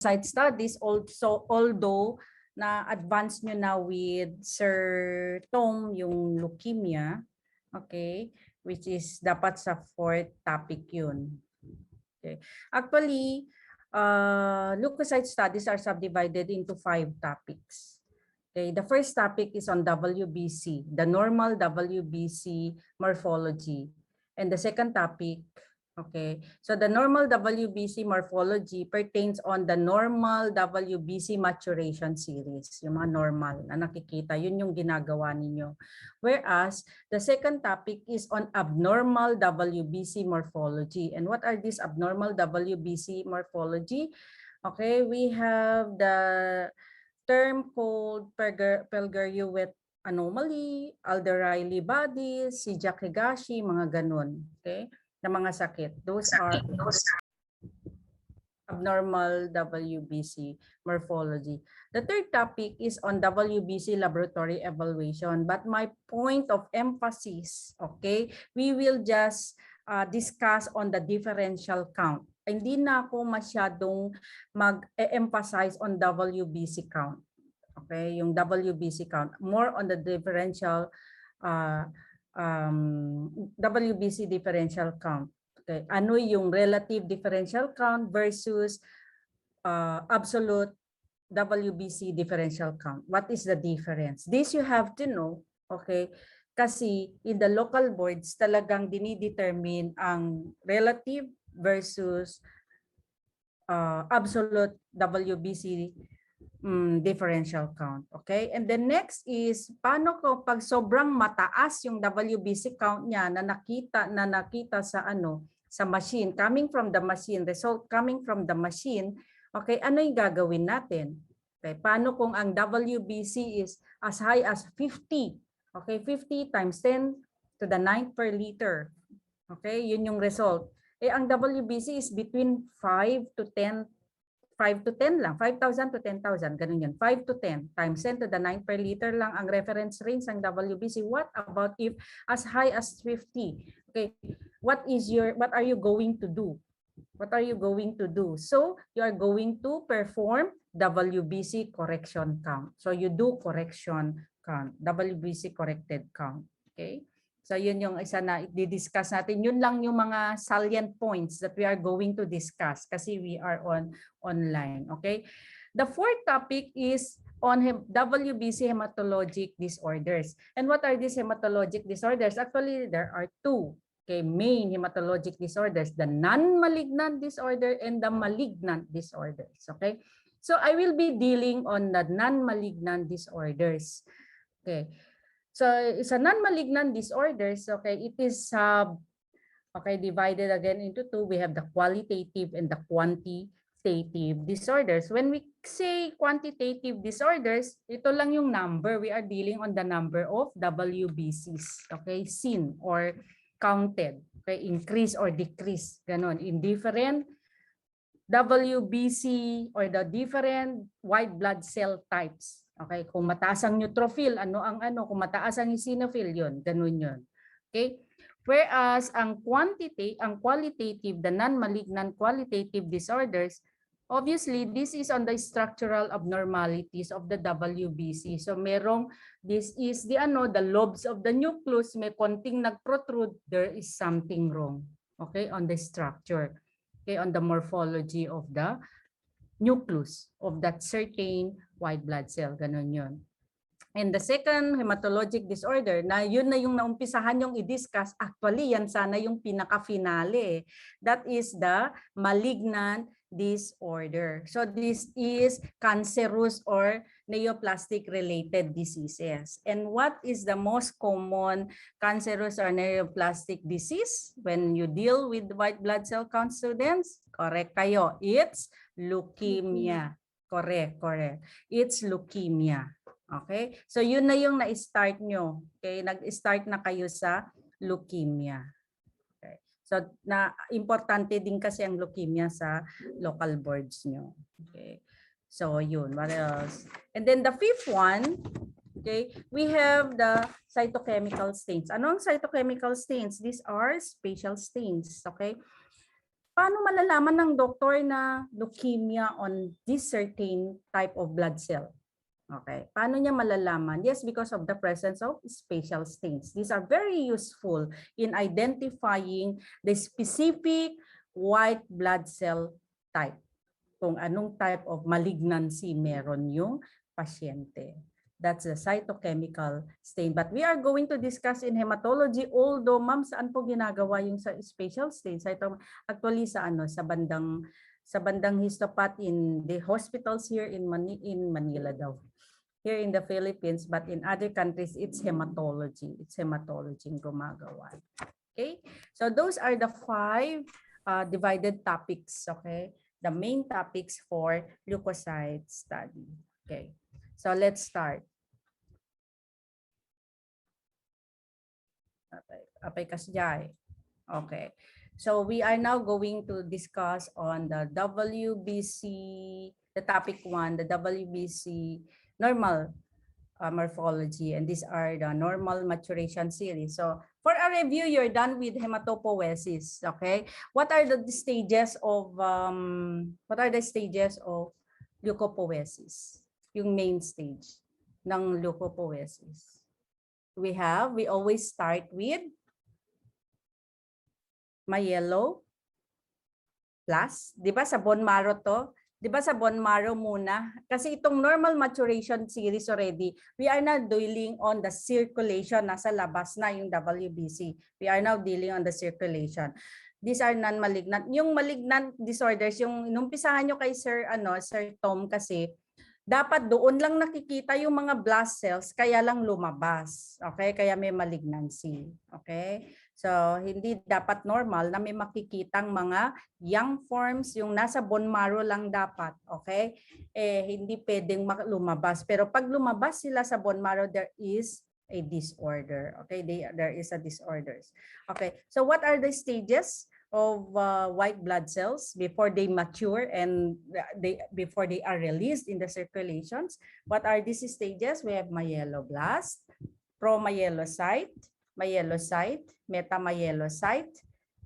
Leukocyte Studies, also although na-advance nyo na with Sir Tom yung leukemia, okay, which is dapat sa 4th topic yun. Okay. Actually, leukocyte studies are subdivided into 5 topics. Okay, the first topic is on WBC, the normal WBC morphology. And the second topic, okay, so the normal WBC morphology pertains on the normal WBC maturation series, yung mga normal na nakikita, yun yung ginagawa ninyo. Whereas the second topic is on abnormal WBC morphology. And what are these abnormal WBC morphology? Okay, we have the term called Pelger-Hewitt anomaly, Alder-Riley bodies, Shiyak-Higashi, mga ganun. Okay? Na mga sakit. Those are abnormal WBC morphology. The third topic is on WBC laboratory evaluation. But my point of emphasis, okay, we will just discuss on the differential count. Hindi na ako masyadong mag-emphasize on WBC count. Okay, yung WBC count. More on the differential WBC differential count. Okay, ano yung relative differential count versus absolute WBC differential count? What is the difference? This you have to know, okay? Kasi in the local boards talagang dinidetermine ang relative versus absolute WBC differential count. Okay? And the next is, paano ko pag sobrang mataas yung WBC count niya na nakita sa sa machine, coming from the machine, result coming from the machine, okay, ano yung gagawin natin? Okay, paano kung ang WBC is as high as 50? Okay, 50 times 10 to the 9 per liter. Okay, yun yung result. Eh, ang WBC is between 5 to 10 lang, 5,000 to 10,000, ganun yun. 5 to 10 times 10 to the 9 per liter lang ang reference range ng WBC. What about if as high as 50? Okay, what are you going to do? What are you going to do? So, you are going to perform WBC correction count. So, you do correction count, WBC corrected count. Okay? So, yun yung isa na i-discuss natin. Yun lang yung mga salient points that we are going to discuss kasi we are online. Okay? The fourth topic is on WBC hematologic disorders. And what are these hematologic disorders? Actually, there are two. Okay, main hematologic disorders, the non-malignant disorder and the malignant disorders. Okay? So, I will be dealing on the non-malignant disorders. Okay. So, sa non-malignant disorders, okay, it is divided again into two. We have the qualitative and the quantitative disorders. When we say quantitative disorders, ito lang yung number. We are dealing on the number of WBCs, okay, seen or counted, okay, increase or decrease, ganon, in different WBC or the different white blood cell types. Okay, kung mataas ang neutrophil, kung mataas ang eosinophil, yun, ganun yun. Okay? Whereas ang qualitative, the non-malignant qualitative disorders, obviously this is on the structural abnormalities of the WBC. So this is the lobes of the nucleus, may konting nag-protrude, there is something wrong. Okay, on the structure. Okay, on the morphology of the nucleus of that certain white blood cell, ganun yun. And the second hematologic disorder, na yun na yung naumpisahan yung i-discuss, actually yan sana yung pinaka-finale. That is the malignant disorder. So this is cancerous or neoplastic related diseases. And what is the most common cancerous or neoplastic disease when you deal with white blood cell count, students? Correct kayo. It's leukemia. Correct. It's leukemia. Okay? So yun na yung na-start nyo. Okay? Nag-start na kayo sa leukemia. Okay. So importante din kasi ang leukemia sa local boards nyo. Okay? So yun, what else? And then the fifth one, okay, we have the cytochemical stains. Ano ang cytochemical stains? These are spatial stains, okay? Paano malalaman ng doktor na leukemia on this certain type of blood cell? Okay. Paano niya malalaman? Yes, because of the presence of spatial stains. These are very useful in identifying the specific white blood cell type. Kung anong type of malignancy meron yung pasyente. That's the cytochemical stain. But we are going to discuss in hematology, although ma'am, saan po ginagawa yung sa spatial stain? Actually sa bandang histopath in the hospitals here in Manila daw. Here in the Philippines, but in other countries, it's hematology. It's hematology yung gumagawa. Okay? So those are the 5 divided topics, okay? The main topics for leukocyte study. Okay. So let's start. Apay kasjay. Okay. So we are now going to discuss on the WBC, the topic 1, the WBC normal morphology, and these are the normal maturation series. So for a review, you're done with hematopoiesis. Okay, what are the stages of leukopoiesis? Yung main stage ng leukopoiesis. We always start with myeloblasts. Di ba sa bone marrow to? Di ba sa bone marrow muna? Kasi itong normal maturation series already, we are now dealing on the circulation. Nasa labas na yung WBC. We are now dealing on the circulation. These are non-malignant. Yung malignant disorders, yung inumpisahan nyo kay Sir Tom kasi, dapat doon lang nakikita yung mga blast cells, kaya lang lumabas. Okay? Kaya may malignancy. Okay? So, hindi dapat normal na may makikitang mga young forms, yung nasa bone marrow lang dapat, okay? Hindi pwedeng lumabas. Pero pag lumabas sila sa bone marrow, there is a disorder, okay? There is a disorders. Okay, so what are the stages of white blood cells before they mature and before they are released in the circulations? What are these stages? We have myeloblast, promyelocyte, myelocyte, metamyelocyte,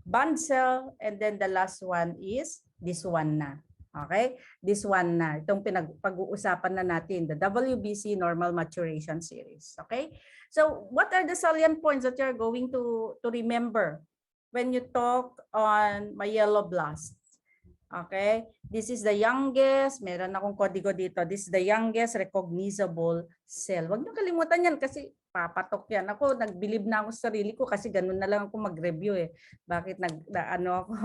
band cell, and then the last one is this one na. Okay? This one na. Itong pag-uusapan na natin, the WBC normal maturation series. Okay? So, what are the salient points that you're going to remember when you talk on myeloblast? Okay? This is the youngest, meron akong kodigo dito. This is the youngest recognizable cell. Huwag niyo kalimutan yan kasi papatok yan. Ako, nag-believe na ako sa sarili ko kasi ganun na lang ako mag-review eh. Bakit ano ako?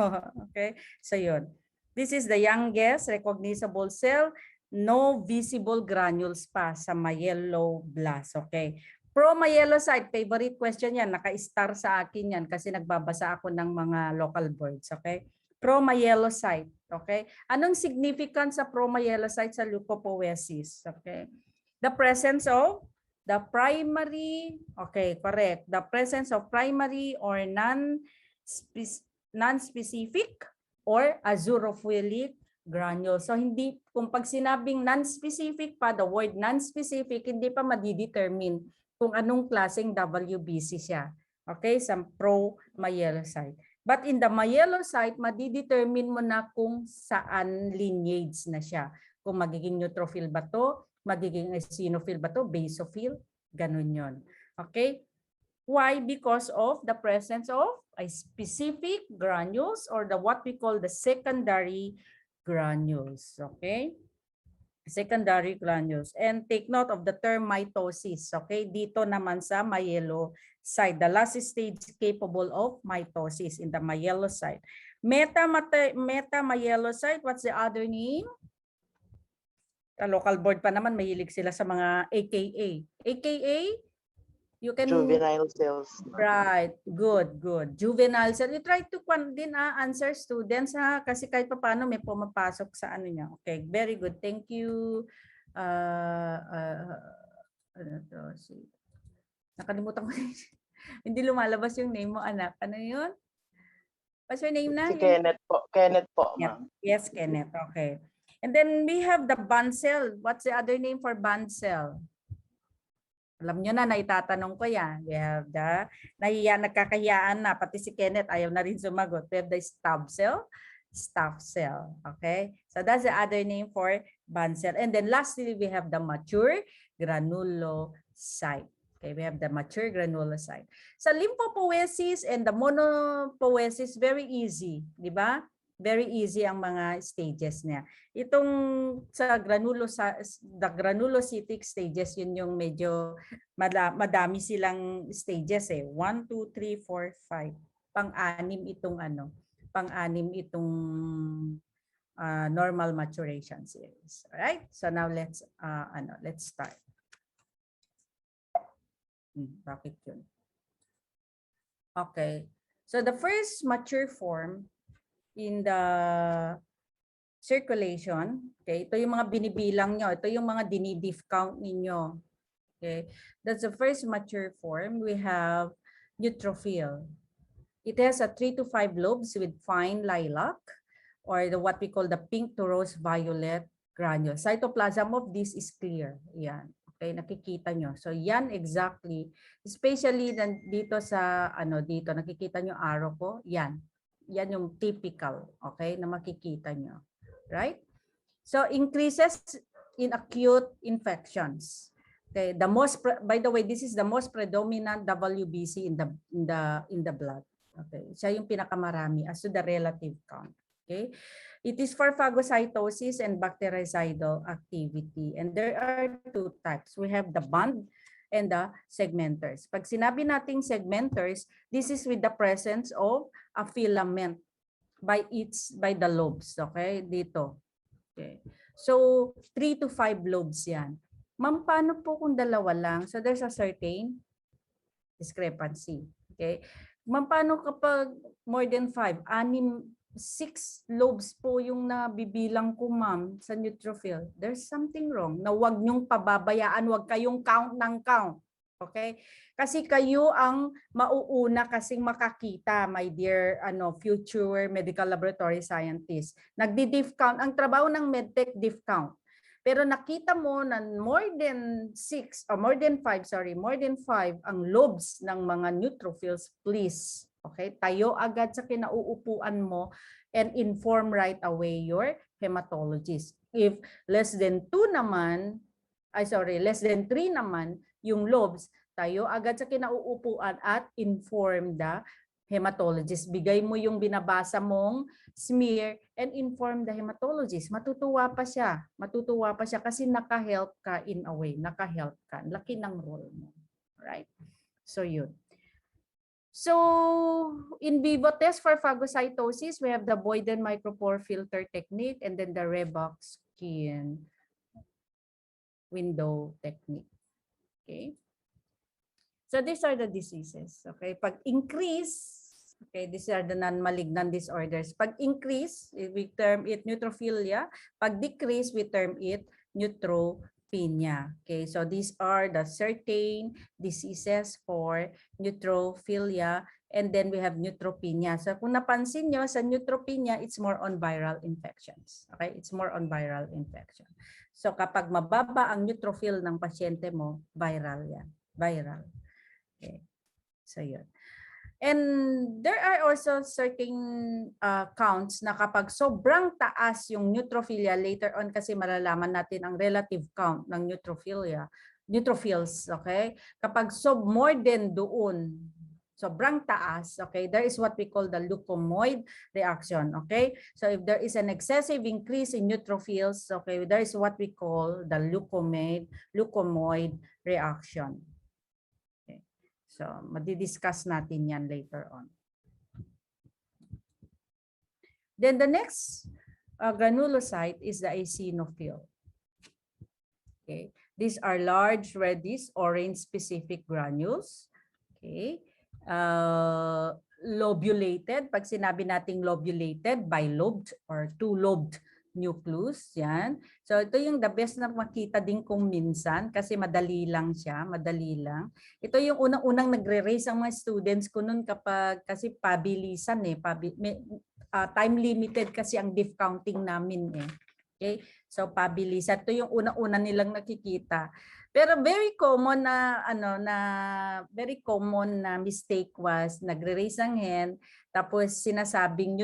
Okay? So yun. This is the youngest recognizable cell. No visible granules pa sa myeloblast. Okay? Promyelocyte, favorite question yan. Naka-star sa akin yan kasi nagbabasa ako ng mga local boards. Okay? Promyelocyte. Okay? Anong significance sa promyelocyte sa leukopoiesis? Okay? The presence of the primary, okay, correct. The presence of primary or non-specific or azurophilic granules. So hindi, kung pag sinabing non-specific pa, the word non-specific, hindi pa madidetermine kung anong klaseng WBC siya. Okay, sa promyelocyte. But in the myelocyte, madidetermine mo na kung saan lineage na siya. Kung magiging neutrophil ba to, magiging eosinophil ba to, basophil, ganun yon. Okay? Why? Because of the presence of a specific granules or the what we call the secondary granules. Okay? Secondary granules. And take note of the term mitosis. Okay? Dito naman sa myelocyte, the last stage capable of mitosis in the myelocyte. Metamyelocyte, what's the other name? Local board pa naman, mahilig sila sa mga AKA. AKA? You can... Juvenile cells. Right. Good, good. Juvenile cells. You try to answer students ha, kasi kahit pa paano may pumapasok sa ano niya. Okay, very good. Thank you. Nakalimutan ko. Hindi lumalabas yung name mo, anak. Ano yun? What's your name na? Si Kenneth po. Kenneth po, ma'am. Yes, Kenneth. Okay. And then we have the band cell. What's the other name for band cell? Alam nyo na, naitatanong ko yan. We have the, nagkakahiyaan na, pati si Kenneth ayaw na rin sumagot. We have the stub cell, staph cell. Okay, so that's the other name for band cell. And then lastly, we have the mature granulocyte. Okay, we have the mature granulocyte. Sa lymphopoiesis and the monopoiesis, very easy, di ba? Very easy ang mga stages niya. Itong sa the granulocytic stages, yun yung medyo madami silang stages eh. 1, 2, 3, 4, 5. Pang-anim itong pang-anim itong normal maturation series. All right? So now let's start. Bakit yun? Okay. So the first mature form in the circulation, okay, ito yung mga binibilang nyo, ito yung mga dinidif count ninyo. Okay, that's the first mature form. We have neutrophil. It has a 3 to 5 lobes with fine lilac, or what we call the pink to rose violet granules. Cytoplasm of this is clear. Yan. Okay, nakikita nyo. So yan exactly, especially dito sa dito nakikita nyo arrow ko, yan. Yan yung typical, okay, na makikita nyo. Right? So increases in acute infections. Okay, by the way, this is the most predominant WBC in the blood. Okay, siya yung pinakamarami as to the relative count. Okay, it is for phagocytosis and bactericidal activity, and there are two types. We have the band and the segmenters. Pag sinabi nating segmenters, this is with the presence of a filament by the lobes. Okay, dito. Okay, so 3 to 5 lobes yan. Ma'am, paano po kung dalawa lang? So there's a certain discrepancy. Okay? Ma'am, paano kapag more than 5? 6 lobes po yung nabibilang ko, ma'am, sa neutrophil. There's something wrong na huwag niyong pababayaan, huwag kayong count ng count. Okay? Kasi kayo ang mauuna kasing makakita, my dear future medical laboratory scientist. Nagdi-diff count. Ang trabaho ng medtech, diff count. Pero nakita mo na more than 5 ang lobes ng mga neutrophils, please. Okay, tayo agad sa kinauupuan mo and inform right away your hematologist. If less than 3 naman yung lobes, tayo agad sa kinauupuan at inform the hematologist. Bigay mo yung binabasa mong smear and inform the hematologist. Matutuwa pa siya kasi naka-help ka in a way. Naka-help ka. Laki ng role mo. Right? So yun. So in vivo test for phagocytosis, we have the Boyden micropore filter technique and then the Reeboks skin window technique. Okay? So these are the diseases. Okay? Pag increase, okay, these are the non-malignant disorders. Pag increase, we term it neutrophilia. Pag decrease, we term it neutropenia. Okay, so these are the certain diseases for neutrophilia, and then we have neutropenia. So kung napansin nyo, sa neutropenia, it's more on viral infections. Okay, it's more on viral infection. So kapag mababa ang neutrophil ng pasyente mo, viral yan. Viral. Okay, so yun. And there are also certain counts na kapag sobrang taas yung neutrophilia, later on kasi malalaman natin ang relative count ng neutrophils, okay? Kapag more than doon, sobrang taas, okay, there is what we call the leukomoid reaction, okay? So if there is an excessive increase in neutrophils, okay, there is what we call the leukomoid reaction. So, madi-discuss natin yan later on. Then the next granulocyte is the eosinophil. Okay. These are large reddish orange specific granules. Okay. Lobulated. Pag sinabi nating lobulated, bilobed or two-lobed nucleus, yan. So ito yung the best na makita din kung minsan kasi madali lang siya, madali lang. Ito yung unang-unang nagre-raise ang mga students ko noon kapag kasi pabilisan time limited kasi ang diff counting namin eh. Okay? So pabilisan. Ito yung una-una nilang nakikita. Pero very common na mistake was nagre-raise ang hand tapos sinasabing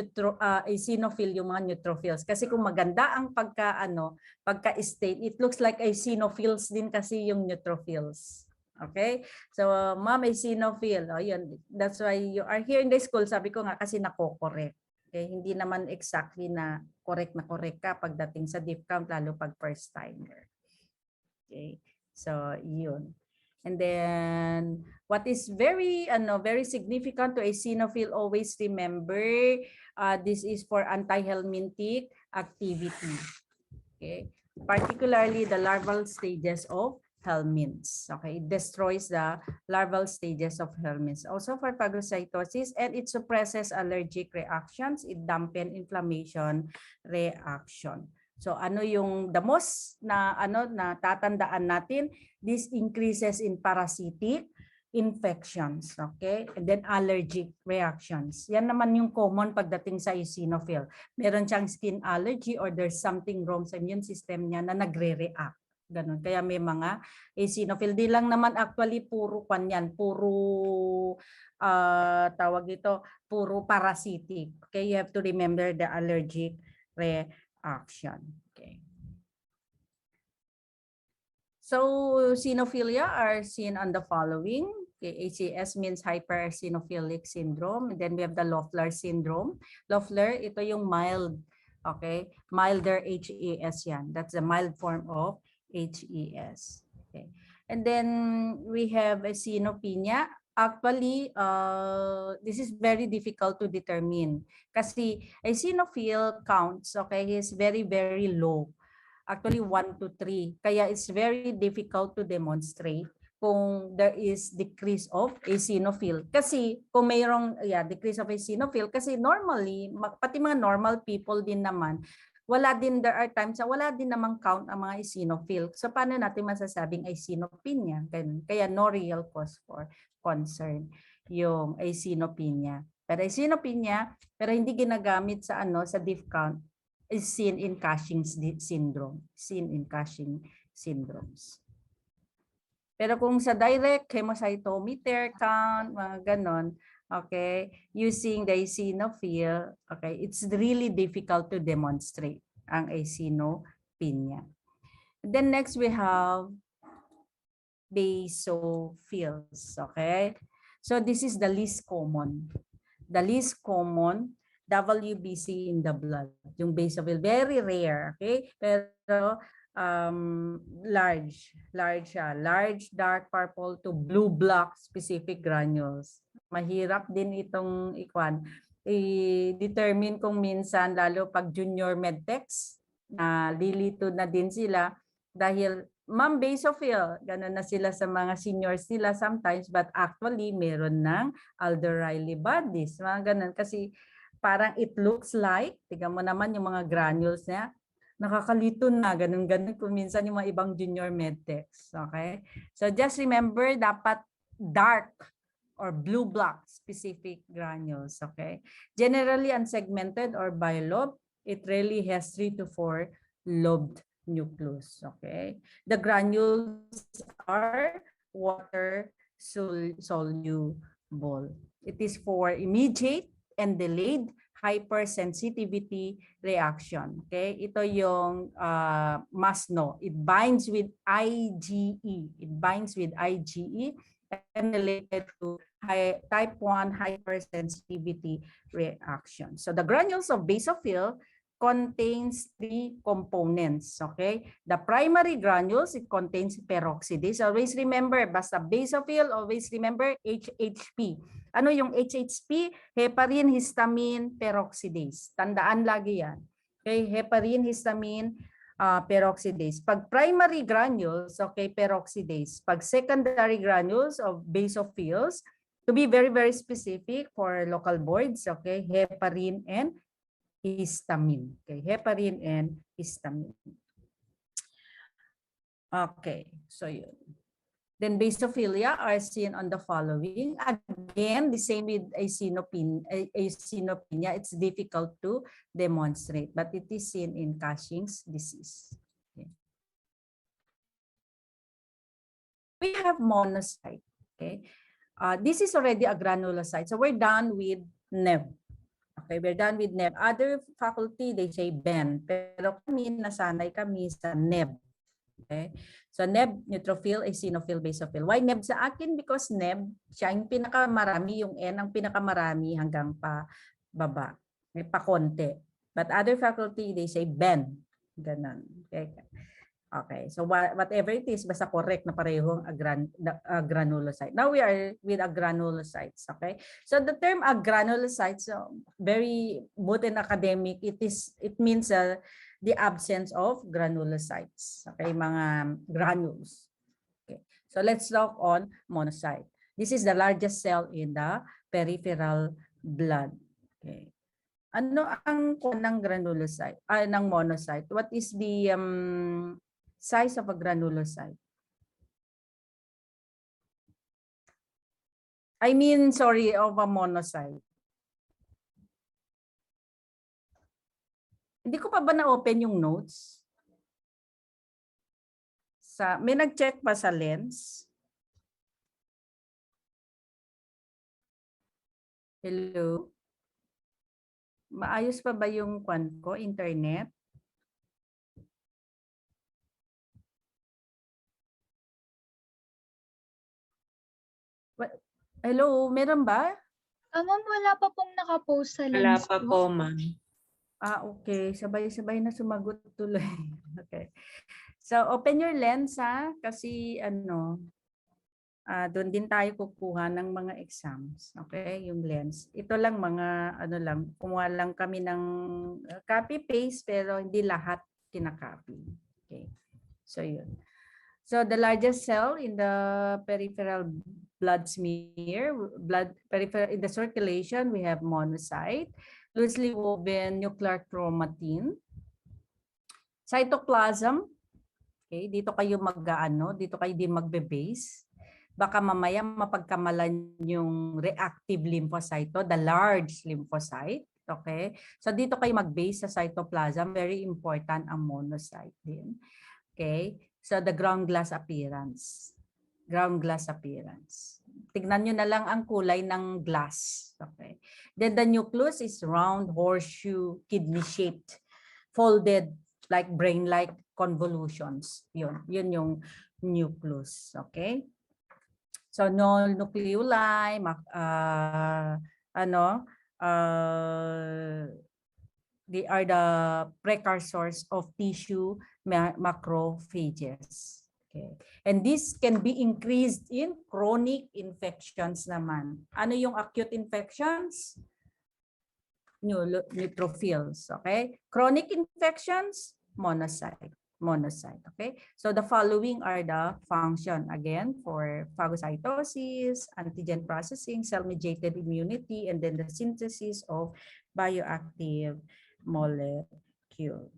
eosinophil yung mga neutrophils kasi kung maganda ang pagka-state, it looks like eosinophils din kasi yung neutrophils. Okay? So ma'am, eosinophil. Oh, yun. That's why you are here in the school. Sabi ko nga kasi nako-correct. Okay? Hindi naman exactly na correct ka pagdating sa diff count lalo pag first timer. Okay? So, yun. And then, what is very significant to eosinophil, always remember, this is for anti-helminthic activity. Okay? Particularly the larval stages of helminths. Okay? It destroys the larval stages of helminths. Also for phagocytosis, and it suppresses allergic reactions. It dampens inflammation reaction. So ano yung the most na tatandaan natin, this increases in parasitic infections, okay? And then allergic reactions. Yan naman yung common pagdating sa eosinophil. Meron siyang skin allergy or there's something wrong sa immune system niya na nagre-react. Ganun. Kaya may mga eosinophil. Di lang naman actually puro kanyan, puro tawag ito, puro parasitic. Okay, you have to remember the allergic reaction. Okay. So eosinophilia are seen on the following. Okay, HAS means hypereosinophilic syndrome. And then we have the Loeffler syndrome. Loeffler, ito yung mild. Okay, milder HAS yan. That's the mild form of HES. Okay, and then we have eosinopenia. Actually, this is very difficult to determine kasi eosinophil counts, okay, is very, very low. Actually, 1 to 3. Kaya it's very difficult to demonstrate kung there is decrease of eosinophil. Kasi kung mayroong decrease of eosinophil, kasi normally, pati mga normal people din naman, there are times na wala din namang count ang mga eosinophil. So paano natin masasabing eosinopenia? Kaya no real cause for concern yung eosinopenia. Pero eosinopenia, pero hindi ginagamit sa sa diff count, is seen in Cushing syndrome. Seen in Cushing syndromes. Pero kung sa direct hemocytometer count, mga ganon, okay, using the eosinophil, okay, it's really difficult to demonstrate ang eosinopenia. Then next we have basophils, okay? So this is the least common. The least common WBC in the blood. Yung basophil, very rare, okay? Pero large siya. Large, dark purple to blue black specific granules. Mahirap din itong i-determine kung minsan, lalo pag junior medtechs, lilito na din sila dahil ma'am basophil, gano'n na sila sa mga seniors nila sometimes, but actually meron ng aldehyde bodies, mga gano'n kasi parang it looks like, tingnan mo naman yung mga granules niya, nakakalito na, ganun-ganun kung minsan yung mga ibang junior medtechs. Okay? So just remember, dapat dark or blue-black specific granules. Okay? Generally unsegmented or bilobed, it really has 3 to 4 lobed nucleus. Okay? The granules are water soluble. It is for immediate and delayed hypersensitivity reaction. Okay? Ito yung must know. It binds with IgE. It binds with IgE and related to type 1 hypersensitivity reaction. So the granules of basophil contains 3 components. Okay? The primary granules, it contains peroxidase. Always remember, basta basophil, always remember HHP. Ano yung HHP? Heparin, histamine, peroxidase. Tandaan lagi yan. Okay? Heparin, histamine, peroxidase. Pag primary granules, okay, peroxidase. Pag secondary granules of basophils, to be very, very specific for local boards, okay, heparin and histamine. Okay, heparin and histamine. Okay, so yun. Then basophilia are seen on the following. Again, the same with eosinopenia. It's difficult to demonstrate, but it is seen in Cushing's disease. Okay. We have monocyte. Okay. This is already a granulocyte. So we're done with NEB. Okay, we're done with NEB. Other faculty, they say BEN. Pero kami, nasanay kami sa NEB. Okay. So NEB, neutrophil, eosinophil, basophil. Why NEB sa akin? Because NEB, siya yung pinakamarami, yung N ang pinakamarami hanggang pa baba. May pa konti. But other faculty, they say BEN. Ganun. Okay. Okay, so whatever it is, basta correct na pareho ang granulocyte. Now we are with granulocytes, okay? So the term granulocytes, very both in academic, it means the absence of granulocytes, okay, mga granules. Okay, so let's talk on monocyte. This is the largest cell in the peripheral blood. Okay. Ano ang ng granulocyte, ng monocyte? What is the size of a granulocyte? I mean, sorry, of a monocyte. Hindi ko pa ba na-open yung notes? May nag-check pa sa lens? Hello? Maayos pa ba yung kwan ko, internet? Hello, meron ba? Ma'am, wala pa pong nakapost sa lens. Wala pa po, ma'am. Okay. Sabay-sabay na sumagot tuloy. Okay. So, open your lens, ha? Kasi, doon din tayo kukuha ng mga exams. Okay? Yung lens. Ito lang mga, kumuha lang kami ng copy-paste, pero hindi lahat kinakopy. Okay. So, yun. So, the largest cell in the peripheral blood smear, in the circulation, we have monocyte, loosely woven nuclear chromatin, cytoplasm. Okay, dito kayo dito kayo din magbe-base. Baka mamaya mapagkamalan yung reactive lymphocyte, the large lymphocyte. Okay, so dito kayo mag-base sa cytoplasm. Very important ang monocyte din. Okay, so the ground glass appearance. Ground glass appearance. Tignan nyo na lang ang kulay ng glass. Okay. Then the nucleus is round, horseshoe, kidney-shaped, folded like brain-like convolutions. Yun yung nucleus. Okay. So null nucleoli, they are the precursors of tissue macrophages. Okay. And this can be increased in chronic infections naman. Ano yung acute infections? Neutrophils. Okay. Chronic infections, monocyte. Okay. So the following are the function again for phagocytosis, antigen processing, cell-mediated immunity, and then the synthesis of bioactive molecule.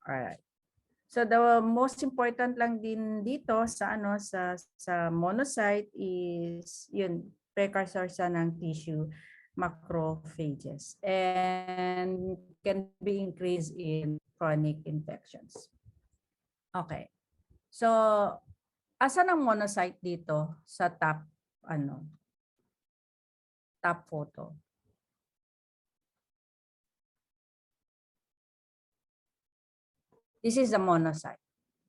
All right. So the most important lang din dito sa sa monocyte is yun, precursor sa ng tissue macrophages and can be increased in chronic infections. Okay. So asan ang monocyte dito sa top top photo? This is the monocyte.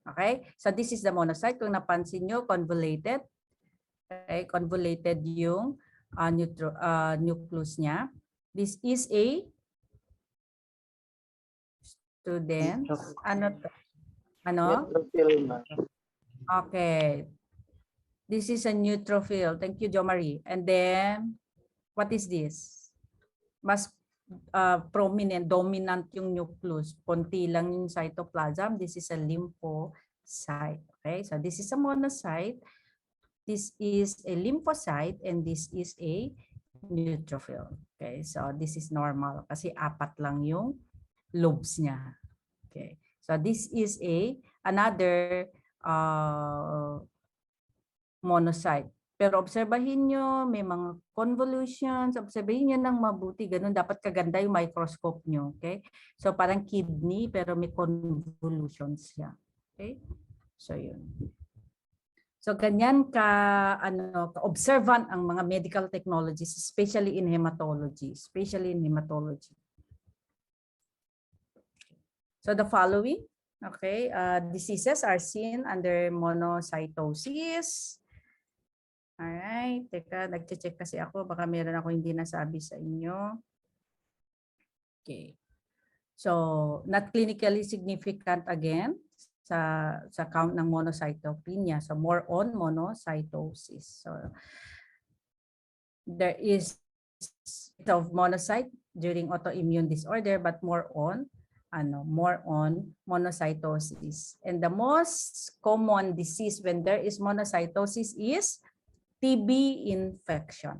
Okay? So this is the monocyte. Kung napansin nyo, convoluted. Okay? Convoluted yung nucleus niya. This is a student. Ano to? Neutrophil, ma'am. Okay. This is a neutrophil. Thank you, Jo Marie. And then, what is this? Mas prominent, dominant yung nucleus. Konti lang yung cytoplasm. This is a lymphocyte. Okay, so this is a monocyte. This is a lymphocyte and this is a neutrophil. Okay, so this is normal kasi 4 lang yung lobes niya. Okay, so this is another monocyte. Pero obserbahin nyo, may mga convolutions, obserbahin nyo ng mabuti, ganun, dapat kaganda yung microscope nyo, okay? So parang kidney, pero may convolutions siya, okay? So yun. So ganyan ka-observant ang mga medical technologies, especially in hematology, So the following, okay, diseases are seen under monocytosis. Alright, teka, nag-check kasi ako. Baka meron ako hindi nasabi sa inyo. Okay. So, not clinically significant again sa count ng monocytopenia. So, more on monocytosis. So, there is of monocyte during autoimmune disorder, but more on monocytosis. And the most common disease when there is monocytosis is TB infection.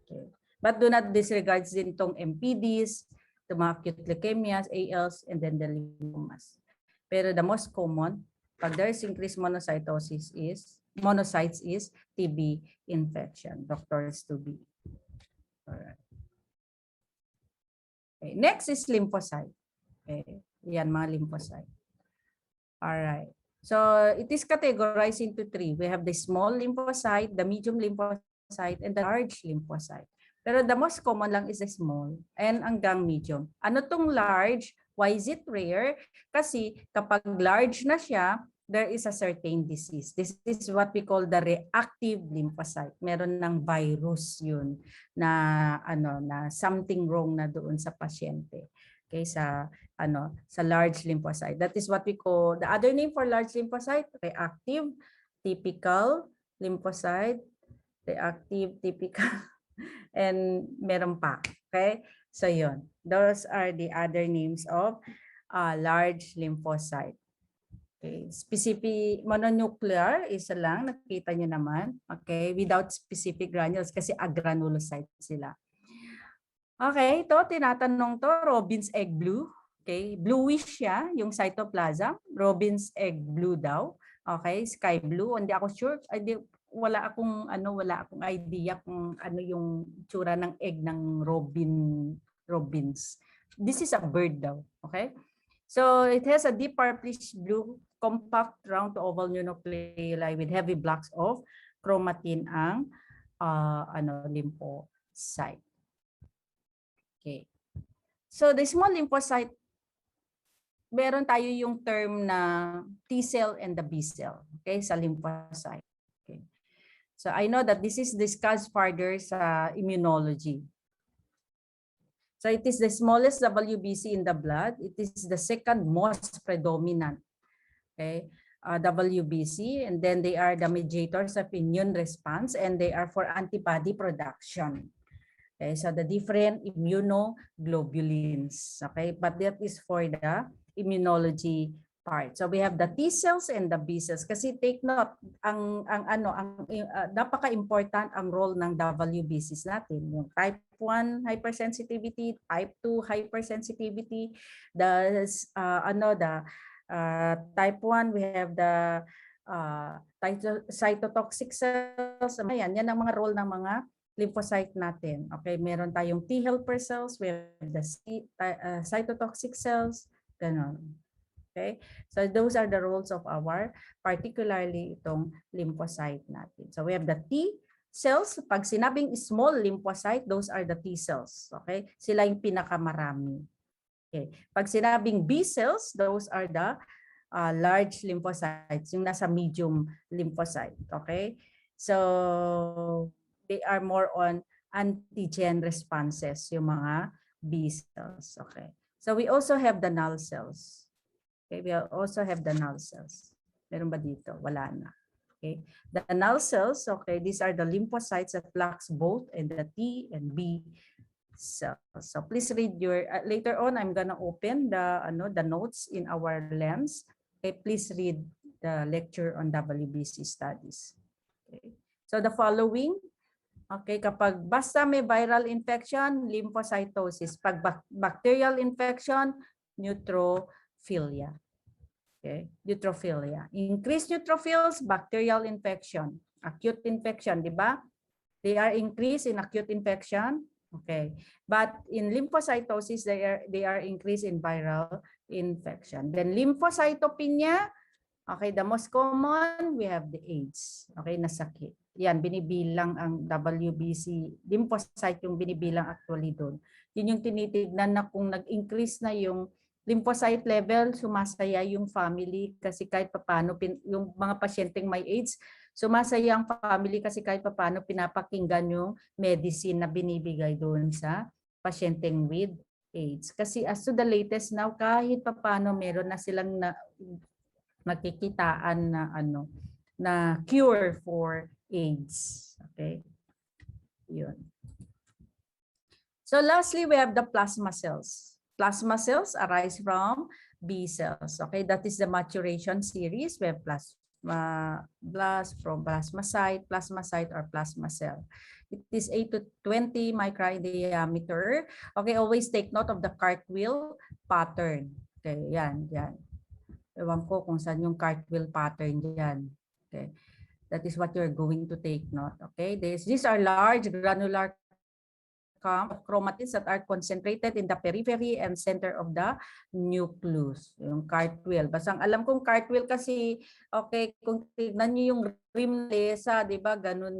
Okay. But do not disregard din itong MPDs, the mga acute leukemias, ALs, and then the lymphomas. Pero the most common, pag there is increased monocytes is TB infection. Doctors to be. Alright. Okay. Next is lymphocyte. Okay. Yan, mga lymphocyte. Alright. So it is categorized into three. We have the small lymphocyte, the medium lymphocyte, and the large lymphocyte. Pero the most common lang is the small and hanggang medium. Ano tong large? Why is it rare? Kasi kapag large na siya, there is a certain disease. This is what we call the reactive lymphocyte. Meron ng virus yun na na something wrong na doon sa pasyente. Okay, sa large lymphocyte. That is what we call, the other name for large lymphocyte, reactive, typical lymphocyte, reactive, typical, and meron pa. Okay, so yun. Those are the other names of large lymphocyte. Okay, specific mononuclear, isa lang, nakita nyo naman. Okay, without specific granules kasi agranulocyte sila. Okay, ito tinatanong to, Robin's egg blue. Okay, bluish siya, yung cytoplasm. Robin's egg blue daw. Okay, sky blue. Hindi ako sure. Wala akong idea kung ano yung tsura ng egg ng robins. This is a bird daw. Okay? So it has a deep purplish blue, compact round to oval nuclei with heavy blocks of chromatin ang lymphocyte. Okay. So the small lymphocyte, meron tayo yung term na T cell and the B cell, okay, sa lymphocyte. Okay. So I know that this is discussed further sa immunology. So it is the smallest WBC in the blood. It is the second most predominant, okay, WBC, and then they are the mediators of immune response, and they are for antibody production. Okay, so the different immunoglobulins, okay, but that is for the immunology part. So we have the T cells and the B cells. Kasi take note, napaka-important ang role ng WBCs natin. Yung type 1 hypersensitivity, type 2 hypersensitivity, type 1 we have the cytotoxic cells. Yan ang mga role ng mga lymphocyte natin. Okay, meron tayong T helper cells, we have the cytotoxic cells, ganon. Okay, so those are the roles of our, particularly itong lymphocyte natin. So we have the T cells. Pag sinabing small lymphocyte, those are the T cells. Okay, sila yung pinakamarami. Okay, pag sinabing B cells, those are the large lymphocytes, yung nasa medium lymphocyte. Okay, so they are more on antigen responses, yung mga B cells. Okay. So we also have the null cells. Okay, we also have the null cells. Meron ba dito? Wala na. Okay. The null cells, okay, these are the lymphocytes that lacks both and the T and B cells. So please read your, later on I'm gonna open the notes in our lens. Okay, please read the lecture on WBC studies. Okay. So the following, okay, kapag basta may viral infection, lymphocytosis. Pag bacterial infection, neutrophilia. Okay, Okay, neutrophilia. Increased neutrophils, bacterial infection, acute infection, di ba? They are increased in acute infection. Okay, but in lymphocytosis, they are increased in viral infection. Then lymphocytopenia, okay, the most common, we have the AIDS. Okay, nasakit. Yan, binibilang ang WBC. Lymphocyte yung binibilang actually doon. Yun yung tinitignan na kung nag-increase na yung lymphocyte level, sumasaya yung family kasi kahit papaano, yung mga pasyenteng may AIDS, sumasaya ang family kasi kahit papaano pinapakinggan yung medicine na binibigay doon sa pasyenteng with AIDS. Kasi as to the latest now, kahit papaano meron na silang nakikitaan na na cure for AIDS. Okay? Yun. So lastly, we have the plasma cells. Plasma cells arise from B cells. Okay, that is the maturation series. We have from plasmacyte or plasma cell. It is 8 to 20 micron diameter. Okay, always take note of the cartwheel pattern. Okay, yan. Ewan ko kung saan yung cartwheel pattern dyan. Okay. That is what you're going to take note. Okay. These are large granular chromatids that are concentrated in the periphery and center of the nucleus. Yung cartwheel. Basta ang alam kong cartwheel kasi, okay, kung tignan nyo yung rim lesa, di ba? Ganun.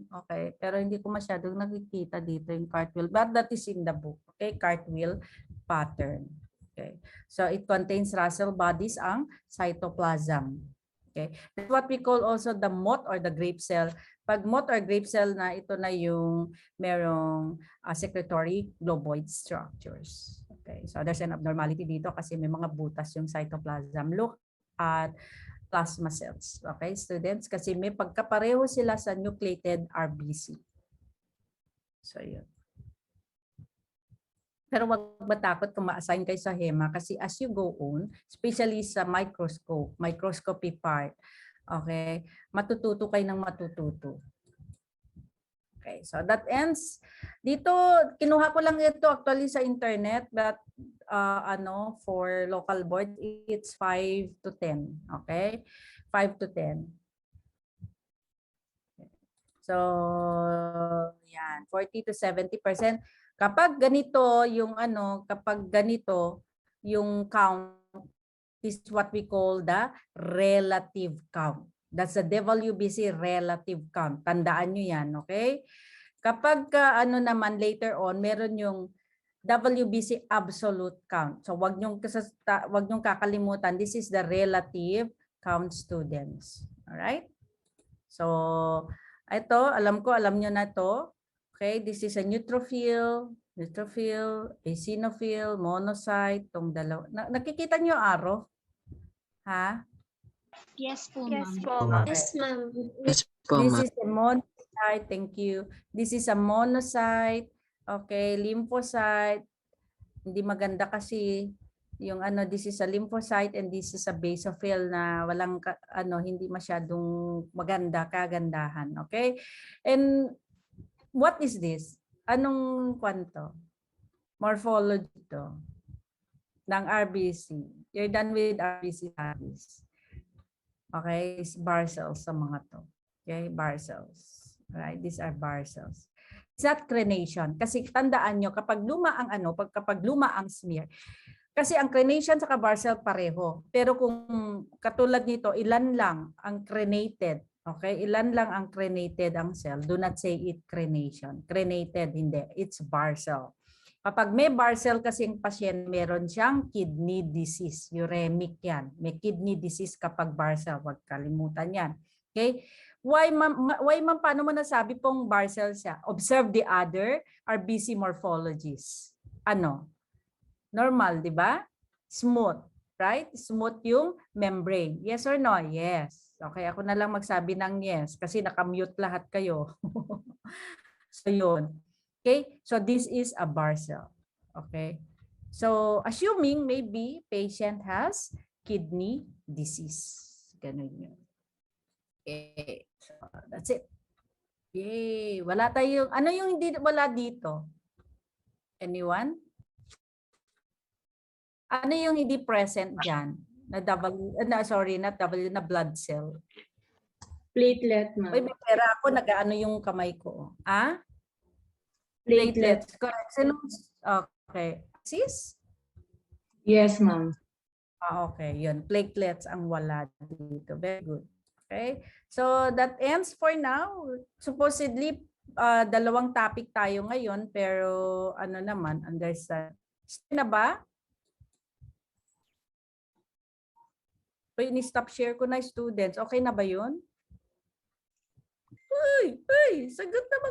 Okay. Pero hindi ko masyadong nakikita dito yung cartwheel. But that is in the book. Okay. Cartwheel pattern. Okay. So it contains Russell bodies ang cytoplasm. Okay. That's what we call also the moth or the grape cell. Pag moth or grape cell na ito na yung merong secretory globoid structures. Okay. So there's an abnormality dito kasi may mga butas yung cytoplasm. Look at plasma cells. Okay, students, kasi may pagkapareho sila sa nucleated RBC. So yun. Pero wag matakot kung ma-assign kayo sa HEMA kasi as you go on, especially sa microscopy part, okay, matututo kayo ng matututo. Okay, so that ends. Dito, kinuha ko lang ito actually sa internet, but for local board, it's 5 to 10. Okay, 5 to 10. So, yan, 40 to 70%. Kapag ganito yung count is what we call the relative count. That's the WBC relative count. Tandaan nyo yan, okay? Kapag naman later on, meron yung WBC absolute count. So wag nyong kakalimutan, this is the relative count, students. All right? So ito, alam nyo na to. Okay, this is a neutrophil, eosinophil, monocyte, tong dalawa. Nakikita nyo arrow? Ha? Yes po, Yes ma'am. po, ma'am. Okay. Yes, ma'am. This is a monocyte. Thank you. This is a monocyte. Okay, lymphocyte. Hindi maganda kasi yung this is a lymphocyte and this is a basophil na walang hindi masyadong maganda, kagandahan. Okay? And what is this? Anong kwanto? Morphology to ng RBC. You're done with RBC studies. Okay, it's bar cells sa mga to. Okay, bar cells. Right, these are bar cells. It's not crenation. Kasi tandaan nyo, kapag luma ang smear, kasi ang crenation sa bar cell pareho. Pero kung katulad nito, ilan lang ang crenated. Okay, ilan lang ang crenated ang cell. Do not say it crenation. Crenated, hindi. It's bar cell. Kapag may bar cell kasi ang pasyente, meron siyang kidney disease. Uremic yan. May kidney disease kapag bar cell. Huwag kalimutan yan. Okay? Why ma'am, paano mo nasabi pong bar cell siya? Observe the other RBC morphologies. Normal, di ba? Smooth. Right? Smooth yung membrane. Yes or no? Yes. Okay, ako na lang magsabi ng yes kasi nakamute lahat kayo. So yun. Okay, so this is a bar cell. Okay. So assuming maybe patient has kidney disease. Ganun yun. Okay. So that's it. Yay. Wala tayong, ano yung hindi wala dito? Anyone? Ano yung hindi present dyan? Na sorry, not W, na blood cell. Platelet, Uy, ma'am. may pera ako, nag-ano yung kamay ko. Ah? Platelet. Platelets, correct. Okay. Sis? Yes, ma'am. Okay, yun. Platelets ang wala dito. Very good. Okay. So that ends for now. Supposedly, dalawang topic tayo ngayon, pero ano naman, understand. Na ba? Uy, ni-stop share ko na students. Okay na ba yun? Uy, sagot naman.